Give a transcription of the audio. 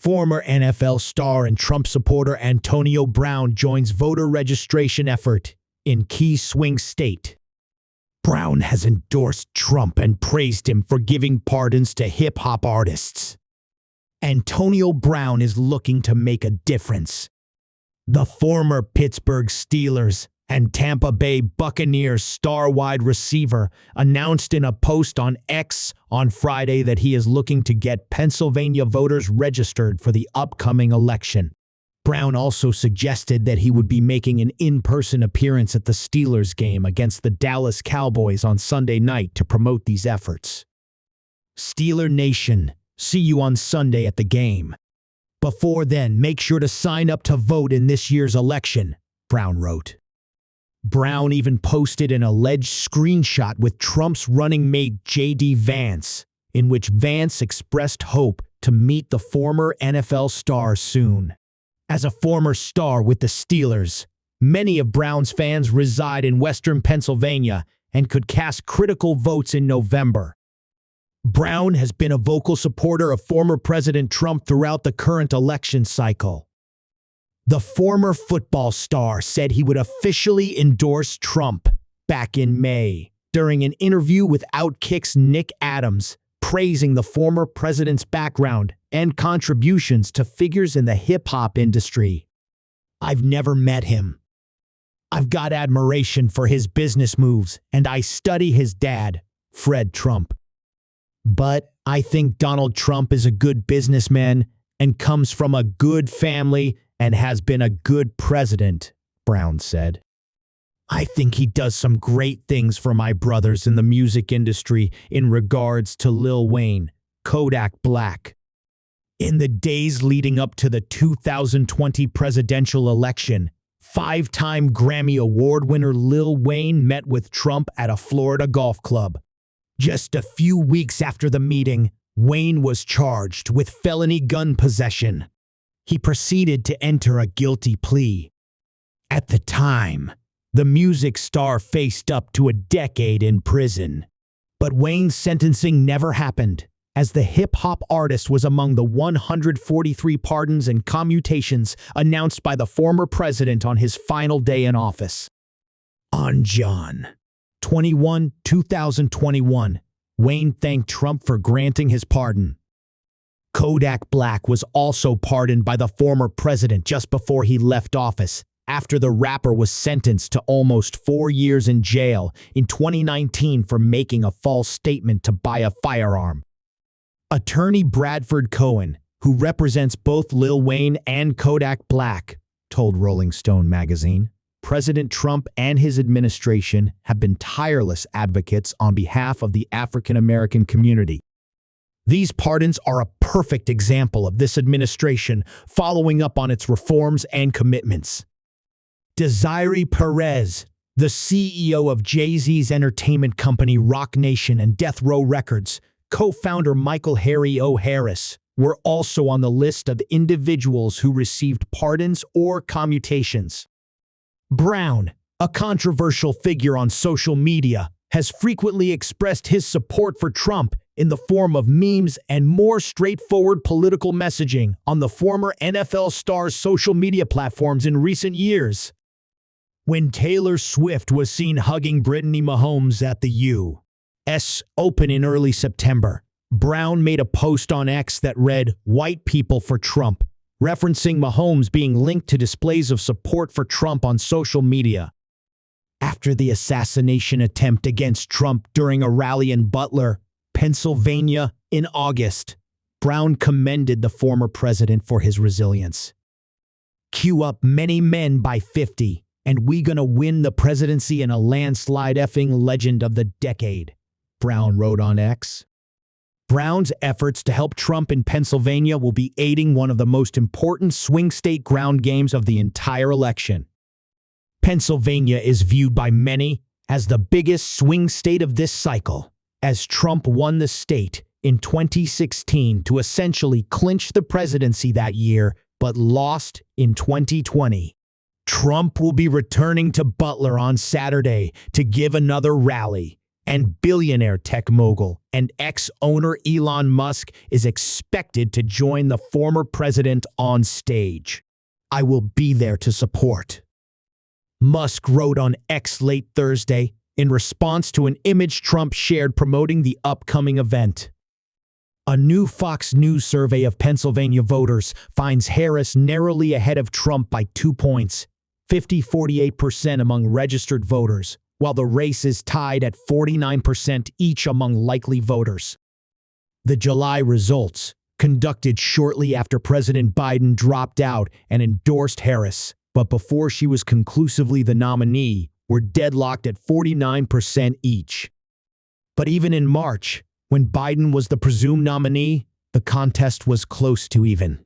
Former NFL star and Trump supporter Antonio Brown joins voter registration effort in key swing state. Brown has endorsed Trump and praised him for giving pardons to hip-hop artists. Antonio Brown is looking to make a difference. The former Pittsburgh Steelers and Tampa Bay Buccaneers star wide receiver announced in a post on X on Friday that he is looking to get Pennsylvania voters registered for the upcoming election. Brown also suggested that he would be making an in-person appearance at the Steelers game against the Dallas Cowboys on Sunday night to promote these efforts. Steeler Nation, see you on Sunday at the game. Before then, make sure to sign up to vote in this year's election, Brown wrote. Brown even posted an alleged screenshot with Trump's running mate JD Vance, in which Vance expressed hope to meet the former NFL star soon. As a former star with the Steelers, many of Brown's fans reside in western Pennsylvania and could cast critical votes in November. Brown has been a vocal supporter of former President Trump throughout the current election cycle. The former football star said he would officially endorse Trump back in May during an interview with Outkick's Nick Adams, praising the former president's background and contributions to figures in the hip-hop industry. I've never met him. I've got admiration for his business moves, and I study his dad, Fred Trump. But I think Donald Trump is a good businessman and comes from a good family and has been a good president, Brown said. I think he does some great things for my brothers in the music industry in regards to Lil Wayne, Kodak Black. In the days leading up to the 2020 presidential election, five-time Grammy Award winner Lil Wayne met with Trump at a Florida golf club. Just a few weeks after the meeting, Wayne was charged with felony gun possession. He proceeded to enter a guilty plea. At the time, the music star faced up to a decade in prison. But Wayne's sentencing never happened, as the hip-hop artist was among the 143 pardons and commutations announced by the former president on his final day in office. On John 21, 2021, Wayne thanked Trump for granting his pardon. Kodak Black was also pardoned by the former president just before he left office, after the rapper was sentenced to almost 4 years in jail in 2019 for making a false statement to buy a firearm. Attorney Bradford Cohen, who represents both Lil Wayne and Kodak Black, told Rolling Stone magazine, President Trump and his administration have been tireless advocates on behalf of the African American community. These pardons are a perfect example of this administration following up on its reforms and commitments. Desiree Perez, the CEO of Jay-Z's entertainment company Roc Nation and Death Row Records, co-founder Michael Harry O. Harris, were also on the list of individuals who received pardons or commutations. Brown, a controversial figure on social media, has frequently expressed his support for Trump in the form of memes and more straightforward political messaging on the former NFL star's social media platforms in recent years. When Taylor Swift was seen hugging Brittany Mahomes at the U.S. Open in early September, Brown made a post on X that read, "White people for Trump," referencing Mahomes being linked to displays of support for Trump on social media. After the assassination attempt against Trump during a rally in Butler, Pennsylvania, in August, Brown commended the former president for his resilience. "Cue up many men by 50, and we gonna win the presidency in a landslide effing legend of the decade," Brown wrote on X. Brown's efforts to help Trump in Pennsylvania will be aiding one of the most important swing state ground games of the entire election. Pennsylvania is viewed by many as the biggest swing state of this cycle, as Trump won the state in 2016 to essentially clinch the presidency that year, but lost in 2020. Trump will be returning to Butler on Saturday to give another rally, And billionaire tech mogul and ex-owner Elon Musk is expected to join the former president on stage. "I will be there to support," Musk wrote on X late Thursday in response to an image Trump shared promoting the upcoming event. A new Fox News survey of Pennsylvania voters finds Harris narrowly ahead of Trump by 2 points, 48% among registered voters, while the race is tied at 49% each among likely voters. The July results, conducted shortly after President Biden dropped out and endorsed Harris, but before she was conclusively the nominee, were deadlocked at 49% each. But even in March, when Biden was the presumed nominee, the contest was close to even.